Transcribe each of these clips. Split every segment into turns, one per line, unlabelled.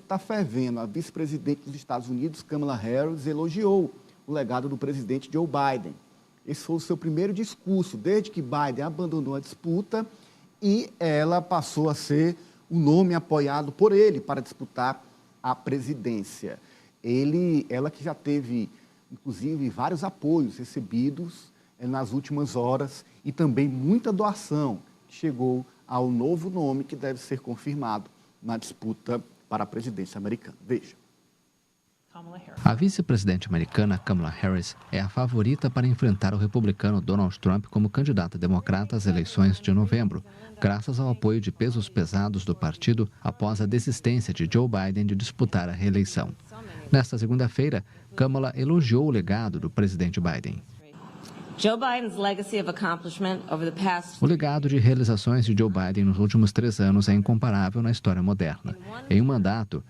está fervendo. A vice-presidente dos Estados Unidos, Kamala Harris, elogiou o legado do presidente Joe Biden. Esse foi o seu primeiro discurso, desde que Biden abandonou a disputa, e ela passou a ser o nome apoiado por ele para disputar a presidência. Ela que já teve, inclusive, vários apoios recebidos nas últimas horas e também muita doação que chegou ao novo nome que deve ser confirmado na disputa para a presidência americana. Veja.
A vice-presidente americana, Kamala Harris, é a favorita para enfrentar o republicano Donald Trump como candidata democrata às eleições de novembro, graças ao apoio de pesos pesados do partido após a desistência de Joe Biden de disputar a reeleição. Nesta segunda-feira, Kamala elogiou o legado do presidente Biden. O legado de realizações de Joe Biden nos últimos 3 anos é incomparável na história moderna. Em um mandato,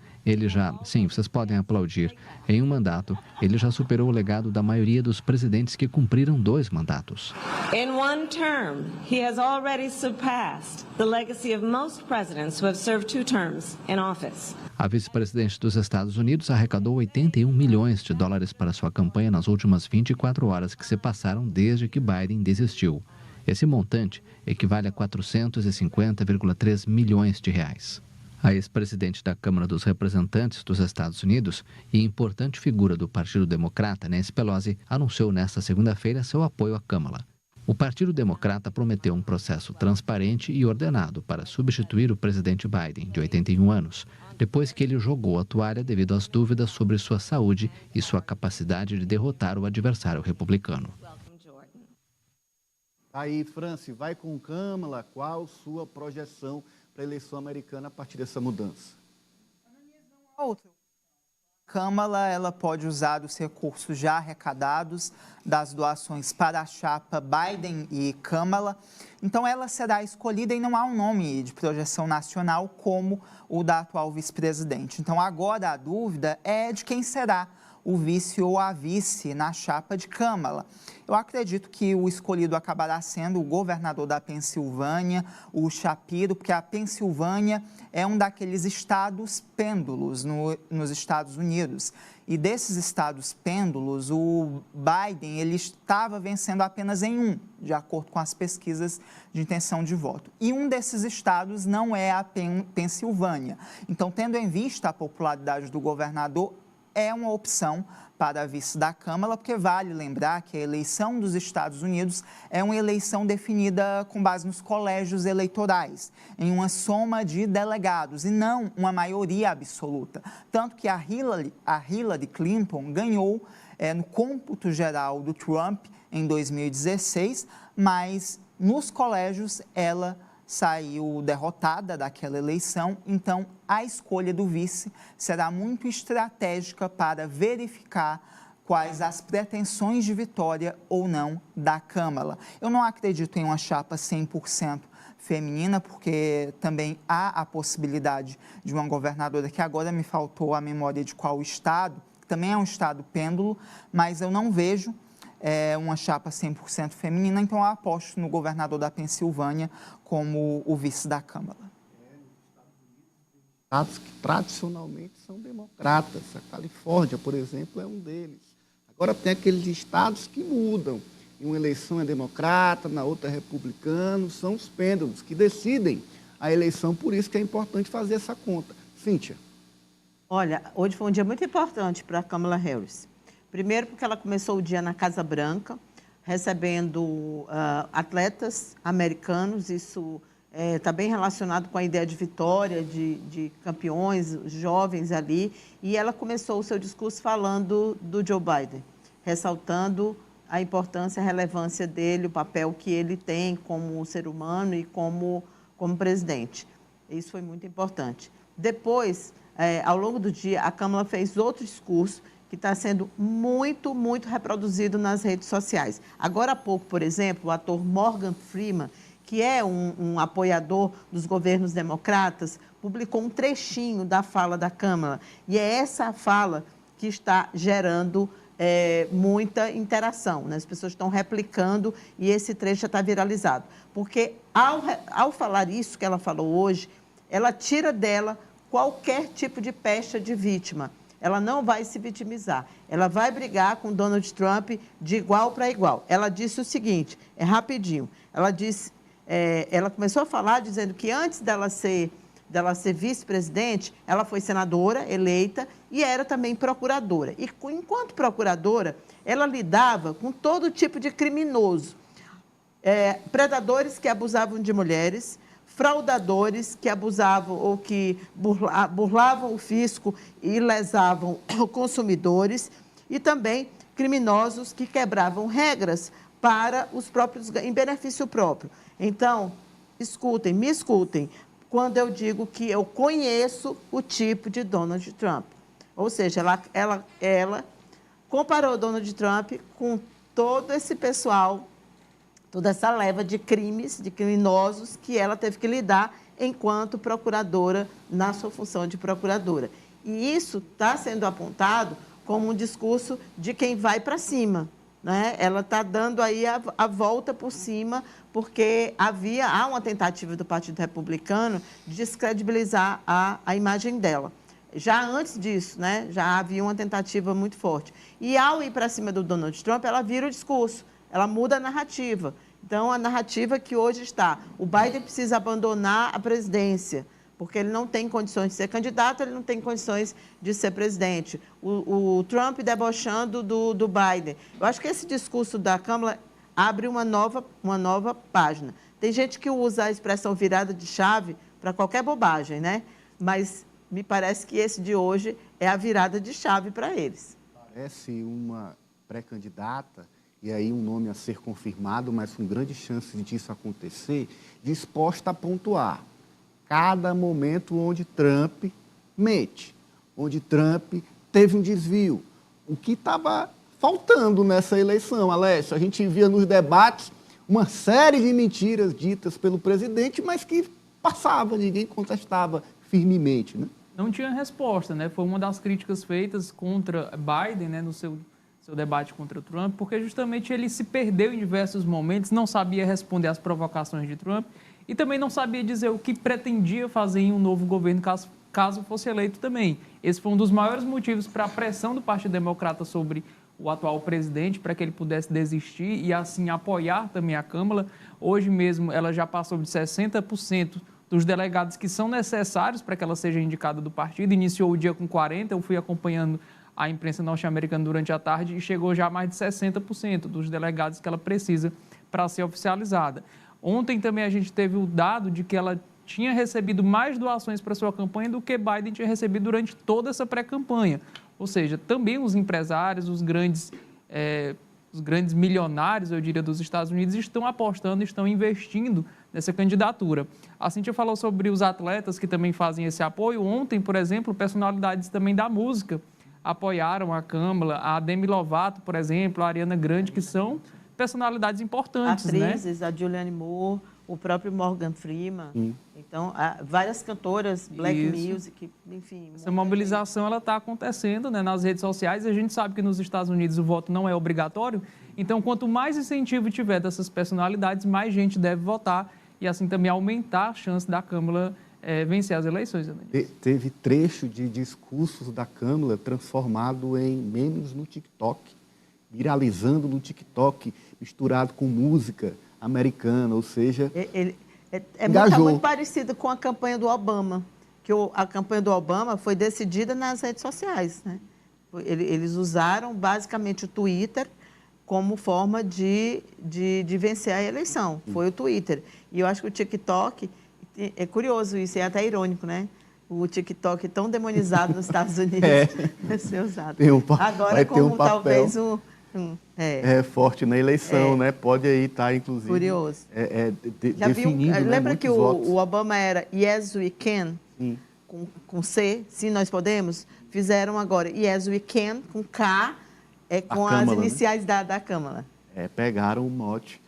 vocês podem aplaudir. Em um mandato, ele já superou o legado da maioria dos presidentes que cumpriram 2 mandatos.
In one term, he has already surpassed the legacy of most presidents who have served 2 terms in office.
A vice-presidente dos Estados Unidos arrecadou 81 milhões de dólares para sua campanha nas últimas 24 horas que se passaram desde que Biden desistiu. Esse montante equivale a 450,3 milhões de reais. A ex-presidente da Câmara dos Representantes dos Estados Unidos e importante figura do Partido Democrata, Nancy Pelosi, anunciou nesta segunda-feira seu apoio a Kamala. O Partido Democrata prometeu um processo transparente e ordenado para substituir o presidente Biden, de 81 anos, depois que ele jogou a toalha devido às dúvidas sobre sua saúde e sua capacidade de derrotar o adversário republicano.
Aí, Franci, vai com Kamala, qual sua projeção para a eleição americana a partir dessa mudança?
Kamala, ela pode usar os recursos já arrecadados das doações para a chapa Biden e Kamala. Então, ela será escolhida e não há um nome de projeção nacional como o da atual vice-presidente. Então, agora a dúvida é de quem será o vice ou a vice na chapa de Kamala. Eu acredito que o escolhido acabará sendo o governador da Pensilvânia, o Shapiro, porque a Pensilvânia é um daqueles estados pêndulos nos Estados Unidos. E desses estados pêndulos, o Biden ele estava vencendo apenas em um, de acordo com as pesquisas de intenção de voto. E um desses estados não é a Pensilvânia. Então, tendo em vista a popularidade do governador, é uma opção para a vice da Câmara, porque vale lembrar que a eleição dos Estados Unidos é uma eleição definida com base nos colégios eleitorais, em uma soma de delegados e não uma maioria absoluta. Tanto que a Hillary Clinton ganhou no cômputo geral do Trump em 2016, mas nos colégios ela saiu derrotada daquela eleição, então a escolha do vice será muito estratégica para verificar quais as pretensões de vitória ou não da Câmara. Eu não acredito em uma chapa 100% feminina, porque também há a possibilidade de uma governadora, que agora me faltou a memória de qual estado, que também é um estado pêndulo, mas eu não vejo uma chapa 100% feminina, então eu aposto no governador da Pensilvânia como o vice da Câmara.
Estados que tradicionalmente são democratas. A Califórnia, por exemplo, é um deles. Agora tem aqueles estados que mudam. Em uma eleição é democrata, na outra é republicano. São os pêndulos que decidem a eleição, por isso que é importante fazer essa conta. Cíntia.
Olha, hoje foi um dia muito importante para a Kamala Harris. Primeiro porque ela começou o dia na Casa Branca, recebendo atletas americanos. Isso está bem relacionado com a ideia de vitória, de campeões jovens ali. E ela começou o seu discurso falando do Joe Biden, ressaltando a importância, a relevância dele, o papel que ele tem como ser humano e como presidente. Isso foi muito importante. Depois, ao longo do dia, a Kamala fez outro discurso que está sendo muito, muito reproduzido nas redes sociais. Agora há pouco, por exemplo, o ator Morgan Freeman, que é um apoiador dos governos democratas, publicou um trechinho da fala da Câmara. E é essa fala que está gerando muita interação, né? As pessoas estão replicando e esse trecho já está viralizado. Porque, ao falar isso que ela falou hoje, ela tira dela qualquer tipo de pecha de vítima. Ela não vai se vitimizar. Ela vai brigar com Donald Trump de igual para igual. Ela disse o seguinte, rapidinho. Ela começou a falar dizendo que antes dela ser vice-presidente, ela foi senadora eleita e era também procuradora. E enquanto procuradora, ela lidava com todo tipo de criminoso. Predadores que abusavam de mulheres, fraudadores que abusavam ou que burlavam o fisco e lesavam consumidores, e também criminosos que quebravam regras para os próprios, em benefício próprio. Então, me escutem, quando eu digo que eu conheço o tipo de Donald Trump. Ou seja, ela comparou Donald Trump com todo esse pessoal, toda essa leva de crimes, de criminosos que ela teve que lidar enquanto procuradora, na sua função de procuradora. E isso está sendo apontado como um discurso de quem vai para cima, né? Ela está dando aí a volta por cima, porque há uma tentativa do Partido Republicano de descredibilizar a imagem dela. Já antes disso, né, já havia uma tentativa muito forte. E ao ir para cima do Donald Trump, ela vira o discurso, ela muda a narrativa. Então, a narrativa que hoje está, o Biden precisa abandonar a presidência, porque ele não tem condições de ser candidato, ele não tem condições de ser presidente. O Trump debochando do Biden. Eu acho que esse discurso da Câmara abre uma nova página. Tem gente que usa a expressão virada de chave para qualquer bobagem, né? Mas me parece que esse de hoje é a virada de chave para eles.
Parece uma pré-candidata, e aí um nome a ser confirmado, mas com grande chance disso acontecer, disposta a pontuar cada momento onde Trump mente, onde Trump teve um desvio. O que estava faltando nessa eleição, Alessio? A gente via nos debates uma série de mentiras ditas pelo presidente, mas que passava, ninguém contestava firmemente, né?
Não tinha resposta, né? Foi uma das críticas feitas contra Biden, né, no seu debate contra Trump, porque justamente ele se perdeu em diversos momentos, não sabia responder às provocações de Trump e também não sabia dizer o que pretendia fazer em um novo governo caso fosse eleito também. Esse foi um dos maiores motivos para a pressão do Partido Democrata sobre o atual presidente, para que ele pudesse desistir e assim apoiar também a Câmara. Hoje mesmo ela já passou de 60% dos delegados que são necessários para que ela seja indicada do partido. Iniciou o dia com 40%, eu fui acompanhando a imprensa norte-americana durante a tarde e chegou já a mais de 60% dos delegados que ela precisa para ser oficializada. Ontem também a gente teve o dado de que ela tinha recebido mais doações para sua campanha do que Biden tinha recebido durante toda essa pré-campanha. Ou seja, também os empresários, os grandes milionários, eu diria, dos Estados Unidos, estão apostando, estão investindo nessa candidatura. A Cíntia falou sobre os atletas que também fazem esse apoio. Ontem, por exemplo, personalidades também da música apoiaram a Câmara, a Demi Lovato, por exemplo, a Ariana Grande, que são personalidades importantes,
atrizes,
né?
A Julianne Moore, o próprio Morgan Freeman. Então, várias cantoras, Black Music, enfim.
Essa mobilização ela está acontecendo, né, nas redes sociais. A gente sabe que nos Estados Unidos o voto não é obrigatório. Então, quanto mais incentivo tiver dessas personalidades, mais gente deve votar e assim também aumentar a chance da Câmara vencer as eleições.
Teve trecho de discursos da Câmara transformado em memes no TikTok, viralizando no TikTok, misturado com música americana, ou seja,
muito parecido com a campanha do Obama, que a campanha do Obama foi decidida nas redes sociais, né? Eles usaram basicamente o Twitter como forma de vencer a eleição, foi o Twitter. E eu acho que o TikTok, é curioso isso, é até irônico, né? O TikTok tão demonizado nos Estados Unidos vai ser usado. Agora, como talvez
forte na eleição, né? Pode aí estar, inclusive,
curioso.
Definindo,
lembra
né,
que
votos.
o Obama era Yes, we can, com C, sim, nós podemos? Fizeram agora Yes, we can, com K, com as iniciais, né, da Câmara.
Pegaram o mote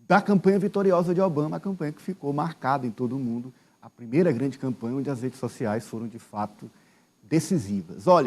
da campanha vitoriosa de Obama, a campanha que ficou marcada em todo o mundo, a primeira grande campanha onde as redes sociais foram, de fato, decisivas. Olha,